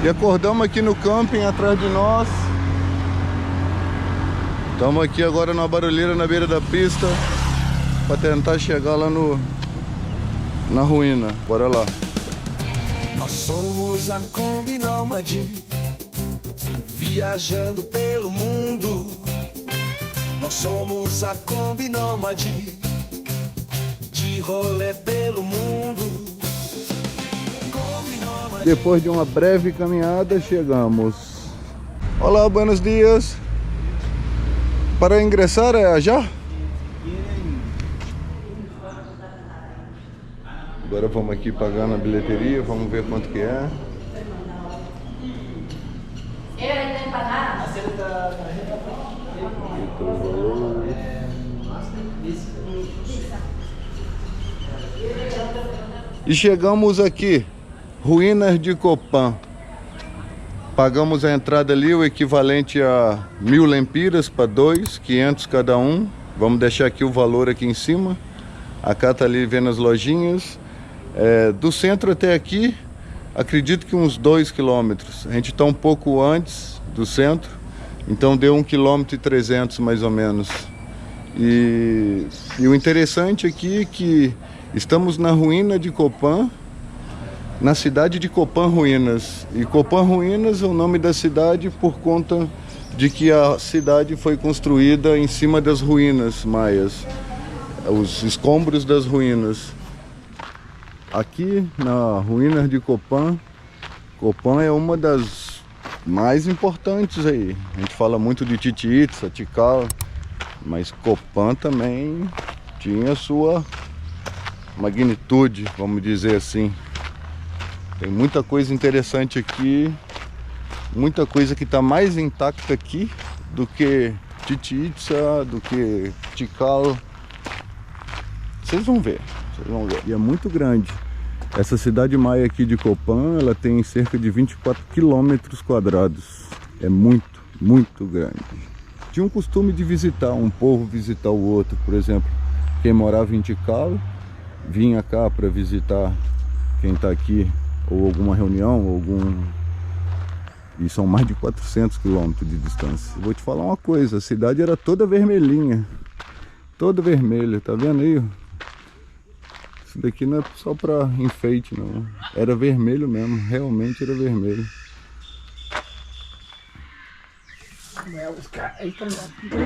E acordamos aqui no camping atrás de nós. Estamos aqui agora na barulheira na beira da pista para tentar chegar lá na ruína. Bora lá. Nós somos a Kombi Nômade, viajando pelo mundo. Nós somos a Kombi Nômade, de rolê pelo mundo. Depois de uma breve caminhada, chegamos. Olá, buenos dias. Para ingressar é allá? Agora vamos aqui pagar na bilheteria, vamos ver quanto que é. E chegamos aqui, Ruínas de Copán. Pagamos a entrada ali, o equivalente a 1000 lempiras para dois, 500 cada um. Vamos deixar aqui o valor aqui em cima. A Cá tá ali vendo as lojinhas. Do centro até aqui, acredito que uns 2 quilômetros. A gente está um pouco antes do centro, então deu 1,3 km mais ou menos. E o interessante aqui é que estamos na ruína de Copán, na cidade de Copán Ruínas. E Copán Ruínas é o nome da cidade por conta de que a cidade foi construída em cima das ruínas maias, os escombros das ruínas. Aqui na ruínas de Copán, Copán é uma das mais importantes aí. A gente fala muito de Chichén Itzá, Tikal, mas Copán também tinha sua magnitude, vamos dizer assim. Tem muita coisa interessante aqui, muita coisa que está mais intacta aqui do que Chichén Itzá, do que Tikal. Vocês vão ver, E é muito grande. Essa cidade maia aqui de Copán, ela tem cerca de 24 quilômetros quadrados. É muito, muito grande. Tinha um costume de visitar, um povo visitar o outro. Por exemplo, quem morava em Tikal, vinha cá para visitar quem está aqui, ou alguma reunião, E são mais de 400 quilômetros de distância. Eu vou te falar uma coisa, a cidade era toda vermelhinha. Toda vermelha, tá vendo aí? Isso daqui não é só para enfeite, não. Era vermelho mesmo, realmente era vermelho.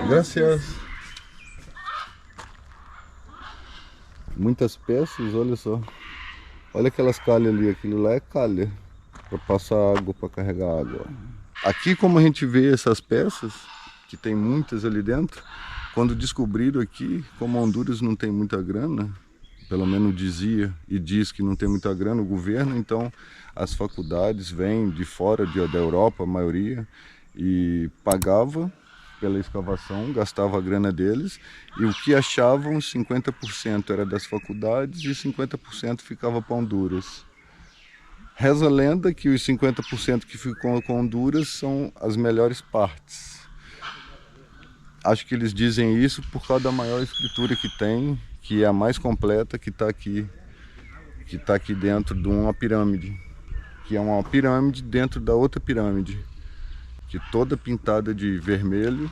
Graças. Muitas peças, olha só. Olha aquelas calhas ali, aquilo lá é calha para passar água, para carregar água. Aqui, como a gente vê essas peças, que tem muitas ali dentro, quando descobriram aqui, como Honduras não tem muita grana, pelo menos dizia e diz que não tem muita grana o governo, então as faculdades vêm de fora da Europa, a maioria, e pagava pela escavação, gastava a grana deles, e o que achavam, 50% era das faculdades e 50% ficava para Honduras. Reza a lenda que os 50% que ficam com Honduras são as melhores partes. Acho que eles dizem isso por causa da maior escritura que tem, que é a mais completa, que está aqui dentro de uma pirâmide, que é uma pirâmide dentro da outra pirâmide, que toda pintada de vermelho,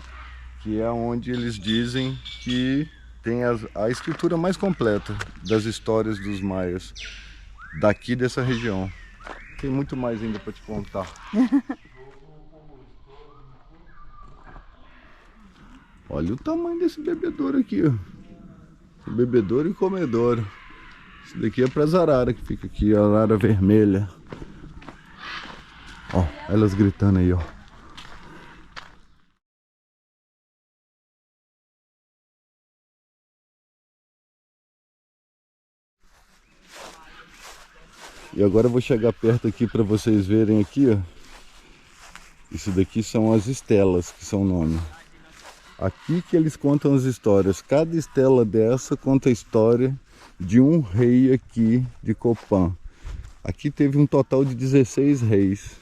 que é onde eles dizem que tem a escritura mais completa das histórias dos maias, daqui dessa região. Tem muito mais ainda para te contar. Olha o tamanho desse bebedouro aqui, ó. Bebedouro e comedouro. Isso daqui é para as araras que fica aqui, a arara vermelha. Ó, elas gritando aí, ó. E agora eu vou chegar perto aqui para vocês verem aqui, ó. Isso daqui são as estelas, que são o nome. Aqui que eles contam as histórias. Cada estela dessa conta a história de um rei aqui de Copán. Aqui teve um total de 16 reis.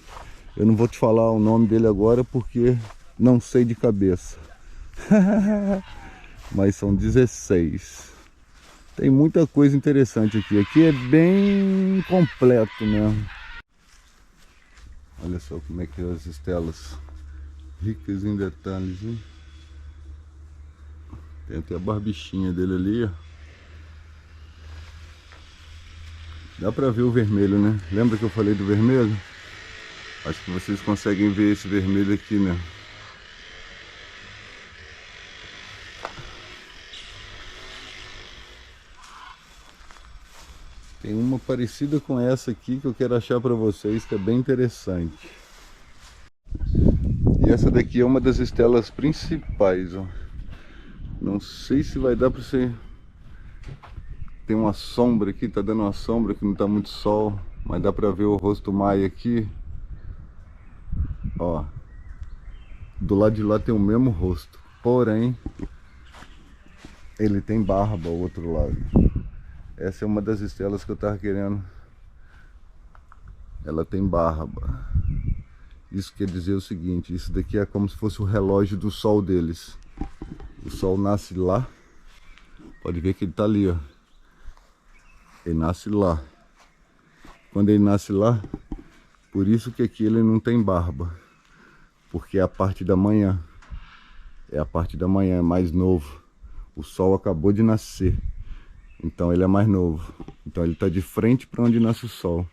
Eu não vou te falar o nome dele agora porque não sei de cabeça. Mas são 16. Tem muita coisa interessante aqui. Aqui é bem completo mesmo. Olha só como é que é as estelas, ricas em detalhes, hein? Tem até a barbichinha dele ali, ó. Dá pra ver o vermelho, né? Lembra que eu falei do vermelho? Acho que vocês conseguem ver esse vermelho aqui, né? Tem uma parecida com essa aqui que eu quero achar pra vocês, que é bem interessante. E essa daqui é uma das estelas principais, ó. Não sei se vai dar pra você... Tem uma sombra aqui, tá dando uma sombra que não tá muito sol, mas dá pra ver o rosto maia aqui. Ó, do lado de lá tem o mesmo rosto, porém ele tem barba ao outro lado. Essa é uma das estelas que eu tava querendo. Ela tem barba. Isso quer dizer o seguinte, isso daqui é como se fosse o relógio do sol deles. O sol nasce lá, pode ver que ele tá ali, ó. Ele nasce lá. Quando ele nasce lá, por isso que aqui ele não tem barba. Porque é a parte da manhã. É a parte da manhã, é mais novo. O sol acabou de nascer. Então ele é mais novo. Então ele está de frente para onde nasce o sol.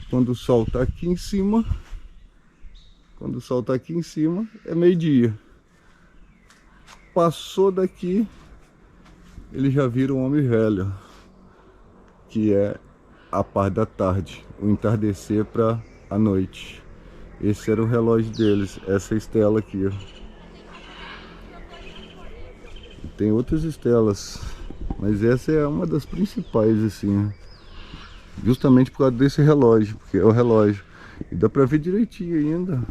Quando o sol está aqui em cima... Quando o sol está aqui em cima, é meio-dia. Passou daqui, ele já vira um homem velho. Que é a parte da tarde, o entardecer para a noite. Esse era o relógio deles, essa estela aqui, ó. E tem outras estelas, mas essa é uma das principais, assim, justamente por causa desse relógio, porque é o relógio. E dá pra ver direitinho ainda.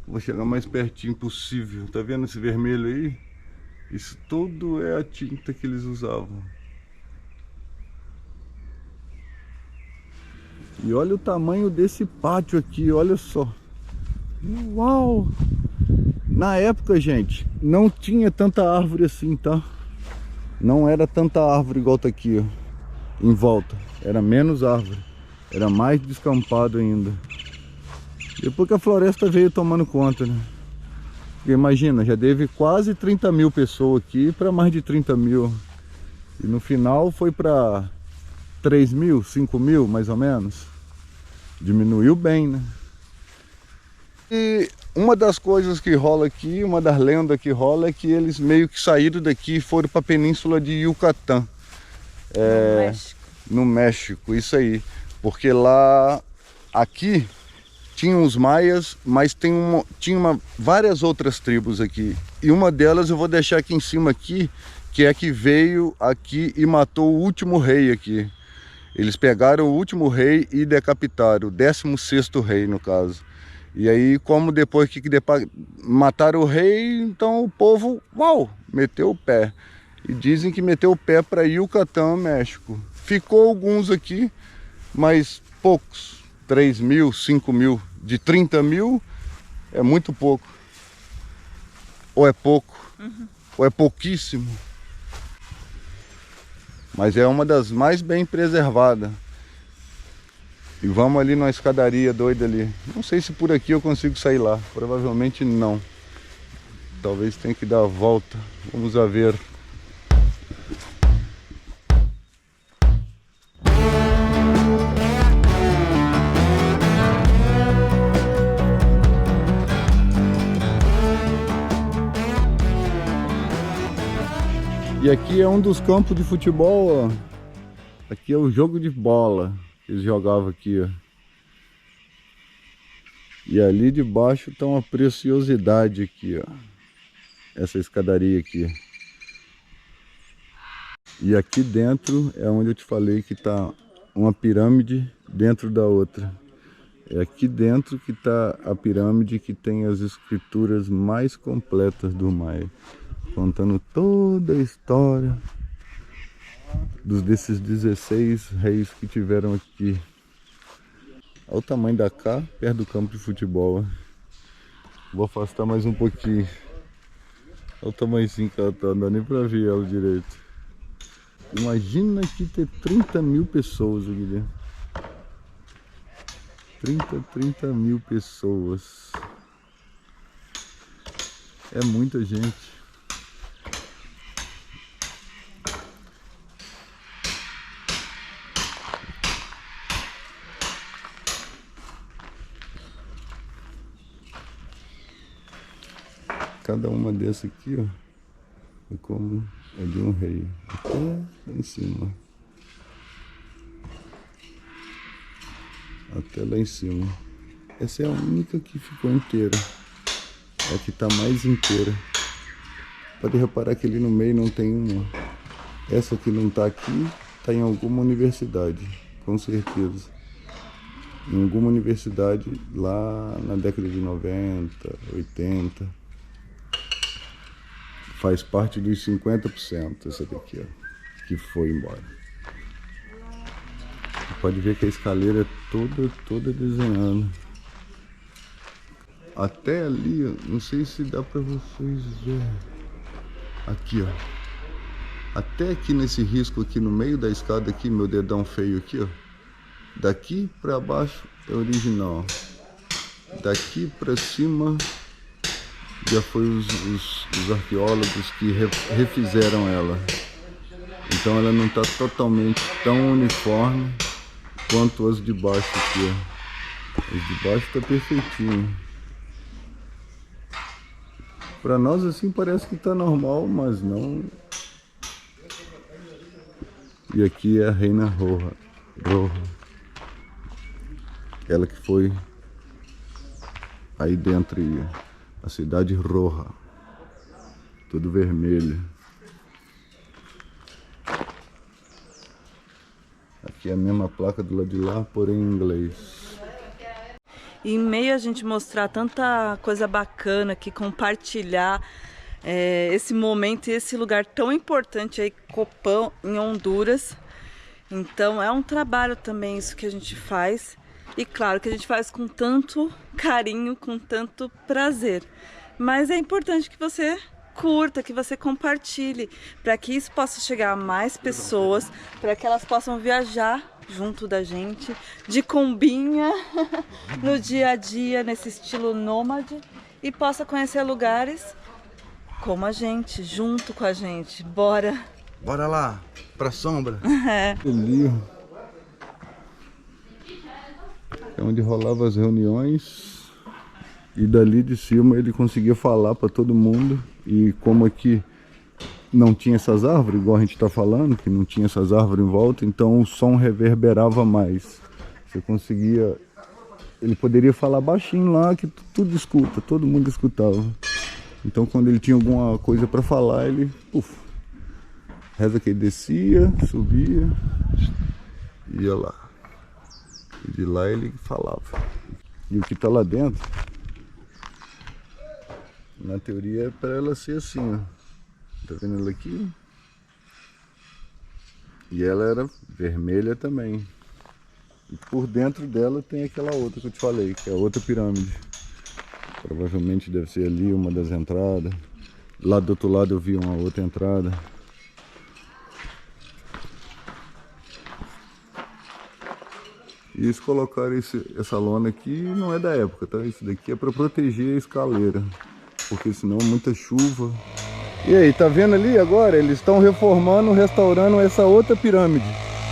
Vou chegar mais pertinho possível. Tá vendo esse vermelho aí? Isso tudo é a tinta que eles usavam. E olha o tamanho desse pátio aqui, olha só. Uau! Na época, gente, não tinha tanta árvore assim, tá? Não era tanta árvore igual tá aqui, ó, em volta. Era menos árvore. Era mais descampado ainda. Depois que a floresta veio tomando conta, né? Porque imagina, já teve quase 30 mil pessoas aqui para mais de 30 mil. E no final foi para 3 mil, 5 mil, mais ou menos. Diminuiu bem, né? E uma das coisas que rola aqui, uma das lendas que rola é que eles meio que saíram daqui e foram para a península de Yucatán. No México. No México, isso aí. Porque lá, aqui, tinha os maias, mas tinha várias outras tribos aqui. E uma delas eu vou deixar aqui em cima aqui, que é que veio aqui e matou o último rei aqui. Eles pegaram o último rei e decapitaram, o 16º rei no caso. E aí, como depois que mataram o rei, então o povo, uau, meteu o pé. E dizem que meteu o pé para Yucatán, México. Ficou alguns aqui, mas poucos, 3 mil, 5 mil. De 30 mil é muito pouco. Ou é pouco, ou é pouquíssimo. Mas é uma das mais bem preservadas. E vamos ali numa escadaria doida ali. Não sei se por aqui eu consigo sair lá. Provavelmente não. Talvez tenha que dar a volta. Vamos a ver. E aqui é um dos campos de futebol, ó. Aqui é o jogo de bola que eles jogavam aqui, ó. E ali debaixo tá uma preciosidade aqui, ó. Essa escadaria aqui. E aqui dentro é onde eu te falei que tá uma pirâmide dentro da outra. É aqui dentro que tá a pirâmide que tem as escrituras mais completas do Maia. Contando toda a história desses 16 reis que tiveram aqui. Olha o tamanho da cá, perto do campo de futebol. Vou afastar mais um pouquinho. Olha o tamanhozinho que ela tá, não dá nem pra ver ela direito. Imagina aqui ter 30 mil pessoas aqui dentro. 30 mil pessoas. É muita gente. Cada uma dessas aqui, ó, é como é de um rei. Até lá em cima. Até lá em cima. Essa é a única que ficou inteira. É a que tá mais inteira. Pode reparar que ali no meio não tem uma. Essa que não tá aqui, tá em alguma universidade, com certeza. Em alguma universidade lá na década de 90, 80. Faz parte dos 50% essa daqui, ó, que foi embora. Você pode ver que a escaleira é toda desenhando. Até ali, ó, não sei se dá pra vocês ver. Aqui, ó. Até aqui nesse risco aqui no meio da escada aqui, meu dedão feio aqui, ó. Daqui pra baixo é original. Daqui pra cima já foi os arqueólogos que refizeram ela. Então ela não está totalmente tão uniforme quanto as de baixo aqui, ó. As de baixo tá perfeitinho. Para nós assim parece que tá normal, mas não. E aqui é a Reina Roja. Ela que foi aí dentro aí, a cidade Roja, tudo vermelho. Aqui é a mesma placa do lado de lá, porém em inglês. E em meio a gente mostrar tanta coisa bacana aqui, compartilhar esse momento e esse lugar tão importante aí, Copán, em Honduras. Então é um trabalho também isso que a gente faz. E claro que a gente faz com tanto carinho, com tanto prazer. Mas é importante que você curta, que você compartilhe, para que isso possa chegar a mais pessoas, para que elas possam viajar junto da gente, de combinha, no dia a dia, nesse estilo nômade, e possa conhecer lugares como a gente, junto com a gente. Bora! Bora lá, pra sombra. É. Ali, é onde rolava as reuniões, e dali de cima ele conseguia falar para todo mundo. E como aqui não tinha essas árvores, igual a gente está falando, que não tinha essas árvores em volta, então o som reverberava mais. Você conseguia... Ele poderia falar baixinho lá, que tudo escuta, todo mundo escutava. Então quando ele tinha alguma coisa para falar, ele... reza que ele descia, subia, ia lá. E de lá ele falava. E o que está lá dentro, na teoria é para ela ser assim, ó. Tá vendo ela aqui? E ela era vermelha também. E por dentro dela tem aquela outra que eu te falei, que é a outra pirâmide. Provavelmente deve ser ali uma das entradas. Lá do outro lado eu vi uma outra entrada. E eles colocaram essa lona aqui, não é da época, tá? Isso daqui é para proteger a escaleira, porque senão muita chuva. E aí, tá vendo ali agora? Eles estão reformando, restaurando essa outra pirâmide.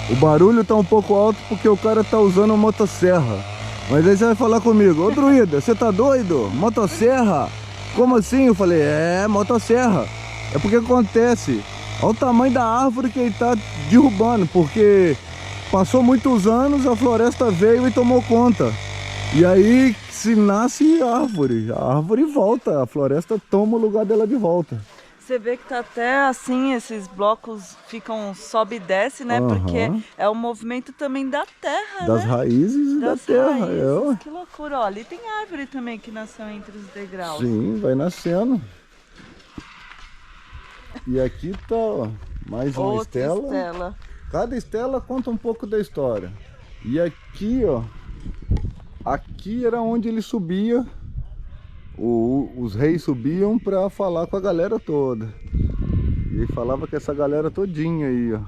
O barulho tá um pouco alto porque o cara tá usando motosserra. Mas aí você vai falar comigo: ô druida, você tá doido? Motosserra? Como assim? Eu falei: é, motosserra. É porque acontece, olha o tamanho da árvore que ele tá derrubando, porque passou muitos anos, a floresta veio e tomou conta. E aí se nasce árvore, a árvore volta, a floresta toma o lugar dela de volta. Você vê que tá até assim, esses blocos ficam sobe e desce, né? Aham. Porque é o movimento também da terra, Das né? raízes e da terra. Raízes. Que loucura, ó, ali tem árvore também que nasceu entre os degraus. Sim, vai nascendo. E aqui tá, ó, mais uma Outra estela. Cada estela conta um pouco da história. E aqui, ó, aqui era onde ele subia, os reis subiam para falar com a galera toda. E ele falava com essa galera todinha aí, ó.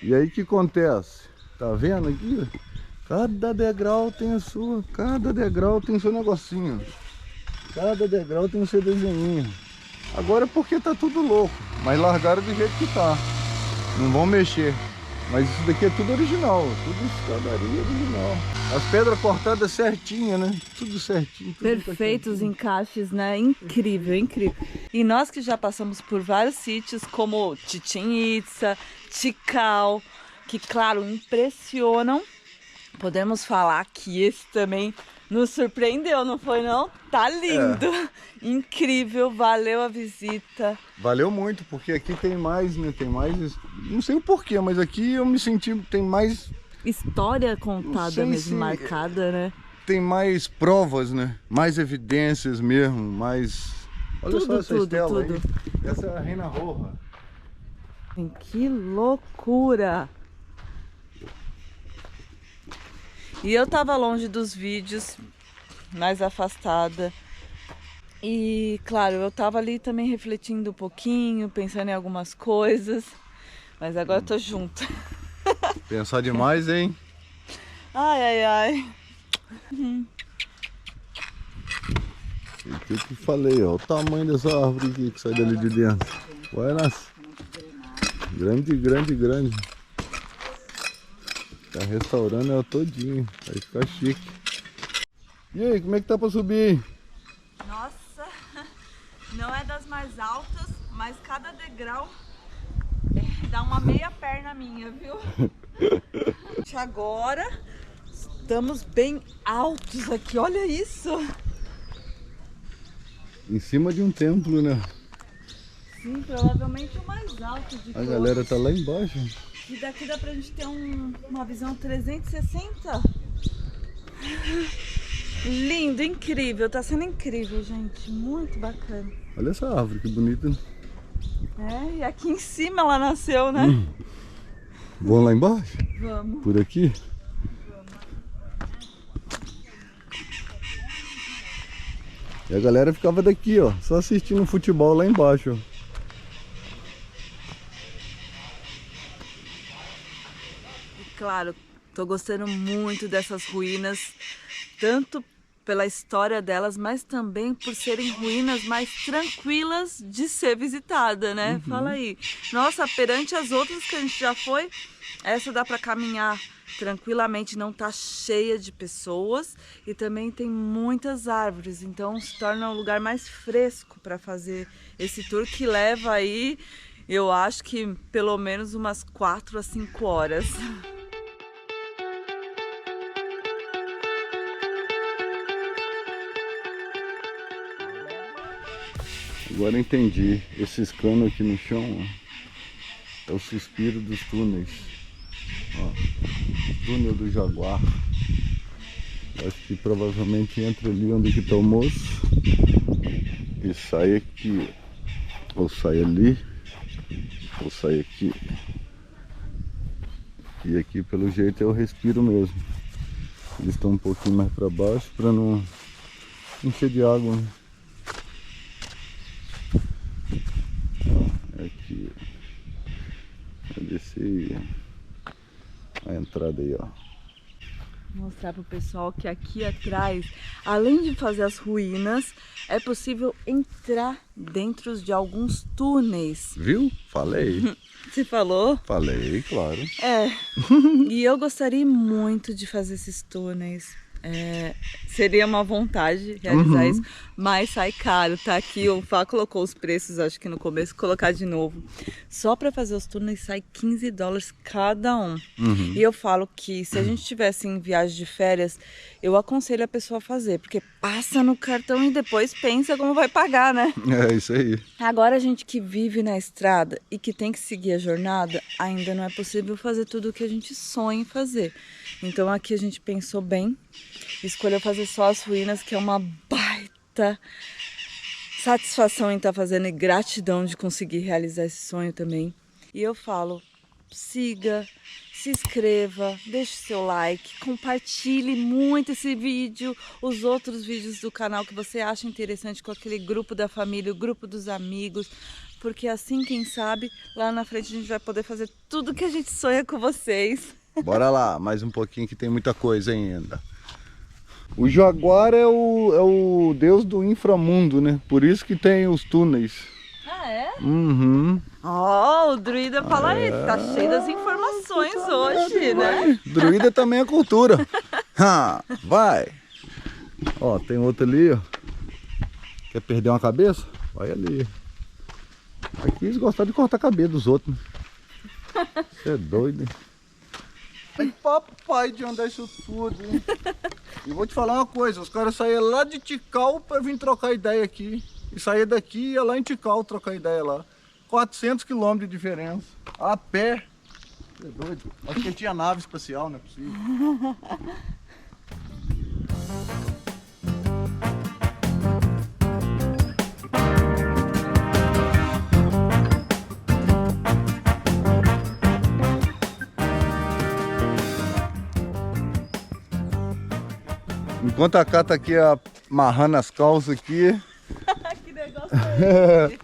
E aí o que acontece? Tá vendo aqui? Cada degrau tem a sua, cada degrau tem o seu negocinho. Cada degrau tem o seu desenho. Agora é porque tá tudo louco, mas largaram do jeito que tá. Não vão mexer. Mas isso daqui é tudo original, tudo escadaria original. As pedras cortadas certinhas, né? Tudo certinho. Tudo Perfeitos encaixes, né? Incrível, incrível. E nós que já passamos por vários sítios, como Chichén Itzá, Tikal, que, claro, impressionam, podemos falar que esse também nos surpreendeu, não foi não? Tá lindo! Incrível, valeu a visita. Valeu muito, porque aqui tem mais, né? Tem mais, não sei o porquê, mas aqui eu me senti, tem mais... História contada mesmo, se... marcada, né? Tem mais provas, né? Mais evidências mesmo, mais... Olha tudo, só essa estela tudo. aí. Essa é a Reina Roja. Que loucura! E eu tava longe dos vídeos, mais afastada. E, claro, eu tava ali também refletindo um pouquinho, pensando em algumas coisas. Mas agora eu tô junto. Pensar demais, hein? Ai, ai, ai. O que eu te falei, ó. O tamanho dessa árvore aqui que sai dali de dentro. Vai nascer. Grande, grande, grande. Tá restaurando ela todinho. Vai ficar chique. E aí, como é que tá pra subir? Nossa, não é das mais altas, mas cada degrau dá uma meia perna minha, viu? Agora estamos bem altos aqui, olha isso! Em cima de um templo, né? Sim, provavelmente o mais alto de todos. A galera tá lá embaixo. E daqui dá pra gente ter uma visão 360. Lindo, incrível, tá sendo incrível, gente, muito bacana. Olha essa árvore, que bonita. É, e aqui em cima ela nasceu, né? Vamos lá embaixo? Vamos. Por aqui? E a galera ficava daqui, ó, só assistindo futebol lá embaixo, ó. Claro, tô gostando muito dessas ruínas, tanto pela história delas, mas também por serem ruínas mais tranquilas de ser visitada, né? Fala aí. Nossa, perante as outras que a gente já foi, essa dá para caminhar tranquilamente, não tá cheia de pessoas e também tem muitas árvores, então se torna um lugar mais fresco para fazer esse tour que leva aí, eu acho que pelo menos umas 4 a 5 horas. Agora eu entendi, esses canos aqui no chão, ó, é o suspiro dos túneis. Ó, túnel do Jaguar. Acho que provavelmente entra ali onde que tá o moço e sai aqui, ou sai ali, ou sai aqui. E aqui pelo jeito é o respiro mesmo. Eles estão um pouquinho mais para baixo para não encher de água, né? Aqui, vai descer a entrada aí, ó. Vou mostrar pro pessoal que aqui atrás, além de fazer as ruínas, é possível entrar dentro de alguns túneis. Viu? Falei. Você falou? Falei, claro. É. E eu gostaria muito de fazer esses túneis. Seria uma vontade realizar isso, mas sai caro, tá aqui, o Fá colocou os preços, acho que no começo, colocar de novo. Só para fazer os túneis sai $15 cada um. E eu falo que se a gente tivesse em viagem de férias, eu aconselho a pessoa a fazer, porque passa no cartão e depois pensa como vai pagar, né? É isso aí. Agora a gente que vive na estrada e que tem que seguir a jornada, ainda não é possível fazer tudo o que a gente sonha em fazer. Então aqui a gente pensou bem, escolheu fazer só as ruínas, que é uma baita satisfação em estar fazendo e gratidão de conseguir realizar esse sonho também. E eu falo, siga, se inscreva, deixe seu like, compartilhe muito esse vídeo, os outros vídeos do canal que você acha interessante com aquele grupo da família, o grupo dos amigos, porque assim, quem sabe, lá na frente a gente vai poder fazer tudo que a gente sonha com vocês. Bora lá, mais um pouquinho que tem muita coisa ainda. O Jaguar é o deus do inframundo, né? Por isso que tem os túneis. Ah, é? Uhum. Ó, o druida fala aí, tá cheio das informações hoje, né? Druida também é cultura. Vai! Ó, tem outro ali, ó. Quer perder uma cabeça? Vai ali. Aqui eles gostam de cortar a cabeça dos outros. Você é doido, hein? Aí papai de andar isso tudo, hein? E vou te falar uma coisa, os caras saíam lá de Tikal pra vir trocar ideia aqui. E saía daqui e ia lá em Tikal trocar ideia lá. 400 quilômetros de diferença. A pé. Você é doido? Acho que tinha nave espacial, não é possível. Enquanto a Cá tá aqui amarrando as calças aqui. Que negócio é esse?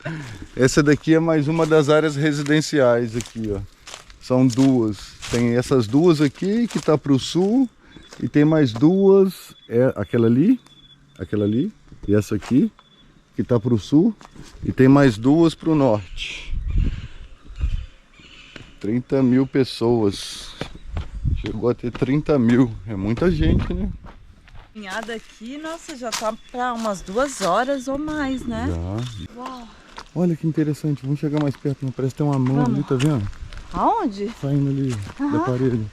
Essa daqui é mais uma das áreas residenciais aqui, ó. São duas. Tem essas duas aqui que tá pro sul. E tem mais duas. É aquela ali e essa aqui que tá pro sul. E tem mais duas pro norte. 30 mil pessoas. Chegou a ter 30 mil. É muita gente, né? Caminhada aqui, nossa, já tá pra umas 2 horas ou mais, né? Já. Uau. Olha que interessante. Vamos chegar mais perto, né? Parece que tem uma mão ali, tá vendo? Aonde? Saindo ali da parede.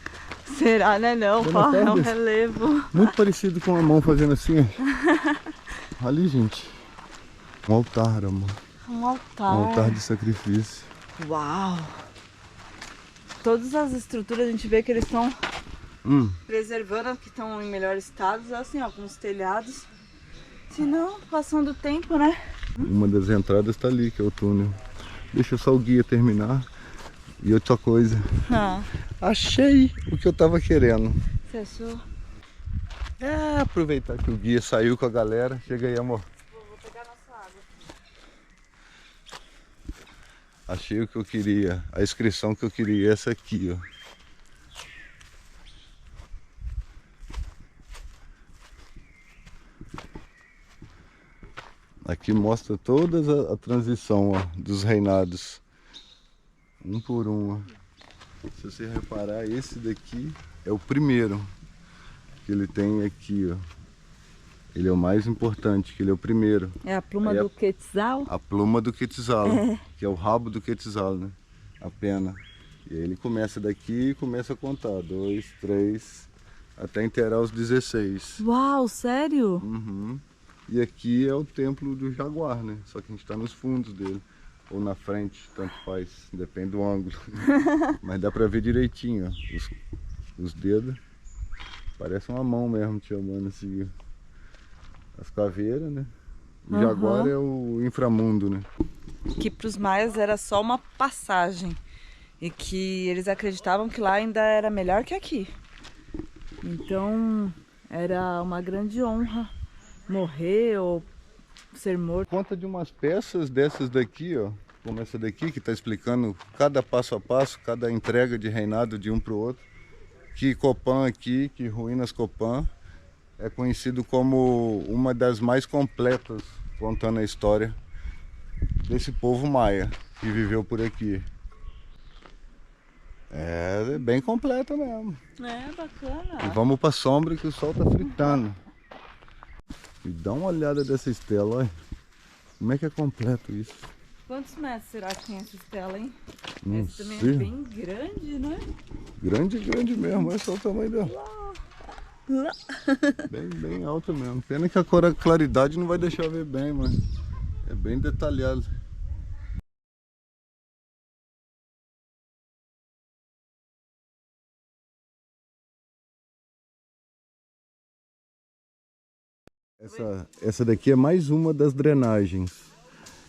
Será, né? Não, Boa pô, é um tarde. relevo. Muito parecido com a mão fazendo assim, ó. Ali, gente. Um altar, amor. Um altar. Um altar de sacrifício. Uau! Todas as estruturas a gente vê que eles estão preservando, que estão em melhor estado, assim, ó, com os telhados. Senão, passando o tempo, né? Uma das entradas tá ali, que é o túnel. Deixa só o guia terminar. E outra coisa. Achei o que eu tava querendo. Você achou? É, aproveitar que o guia saiu com a galera. Chega aí, amor. Vou pegar nossa água. Achei o que eu queria. A inscrição que eu queria. Essa aqui, ó. Aqui mostra toda a transição, ó, dos reinados. Um por um, ó. Se você reparar, esse daqui é o primeiro que ele tem aqui, ó. Ele é o mais importante, que ele é o primeiro. É a pluma Aí do Quetzal? A pluma do Quetzal, que é o rabo do Quetzal, né? A pena. E aí ele começa daqui e começa a contar. 2, 3, até inteirar os 16. Uau, sério? Uhum. E aqui é o templo do Jaguar, né? Só que a gente está nos fundos dele. Ou na frente, tanto faz, depende do ângulo. Mas dá pra ver direitinho, ó. Os dedos. Parece uma mão mesmo te chamando assim. As caveiras, né? O Jaguar é o inframundo, né? Que pros maias era só uma passagem. E que eles acreditavam que lá ainda era melhor que aqui. Então era uma grande honra morrer ou ser morto. Conta de umas peças dessas daqui, ó. Como essa daqui, que está explicando cada passo a passo, cada entrega de reinado de um para o outro. Que Copán aqui, que Ruínas Copán, é conhecido como uma das mais completas, contando a história desse povo maia que viveu por aqui. É bem completa mesmo. É, bacana. E vamos para a sombra que o sol tá fritando. E dá uma olhada dessa estela, olha. Como é que é completo isso? Quantos metros será que tem essa estela, hein? Não Essa também sei. é bem grande, né? Grande, grande mesmo, olha só o tamanho dela. Bem alta mesmo. Pena que a claridade não vai deixar ver bem, mas é bem detalhado. Essa daqui é mais uma das drenagens.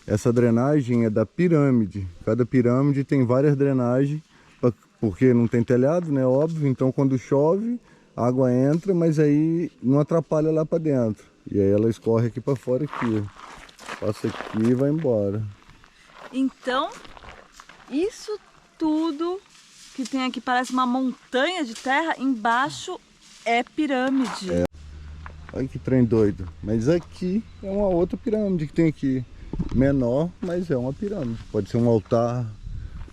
Essa drenagem é da pirâmide. Cada pirâmide tem várias drenagens, porque não tem telhado, né? Óbvio. Então quando chove, a água entra, mas aí não atrapalha lá para dentro. E aí ela escorre aqui para fora aqui. Passa aqui e vai embora. Então, isso tudo que tem aqui, parece uma montanha de terra, embaixo é pirâmide. Olha que trem doido. Mas aqui é uma outra pirâmide que tem aqui. Menor, mas é uma pirâmide. Pode ser um altar.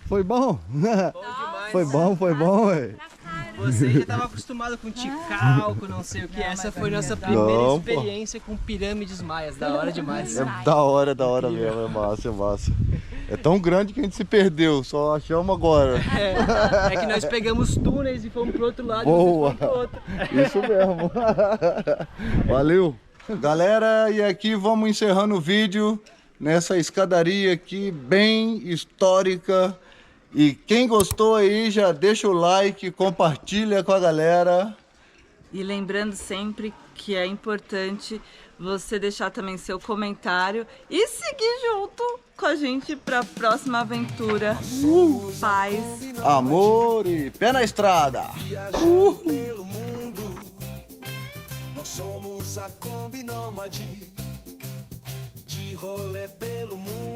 Foi bom? Demais. Foi bom, ué. Você já estava acostumado com Tikal, com não sei o que. Essa foi nossa primeira experiência com pirâmides maias. Da hora demais. É da hora mesmo, é massa, é massa. É tão grande que a gente se perdeu, só achamos agora. É que nós pegamos túneis e fomos pro outro lado. Boa! E vocês foram pro outro. Isso mesmo. Valeu. Galera, e aqui vamos encerrando o vídeo nessa escadaria aqui, bem histórica. E quem gostou aí, já deixa o like, compartilha com a galera. E lembrando sempre que é importante você deixar também seu comentário e seguir junto com a gente para a próxima aventura. Paz. Amor e pé na estrada. Pelo mundo, nós somos a Kombi Nômade, de rolê pelo mundo.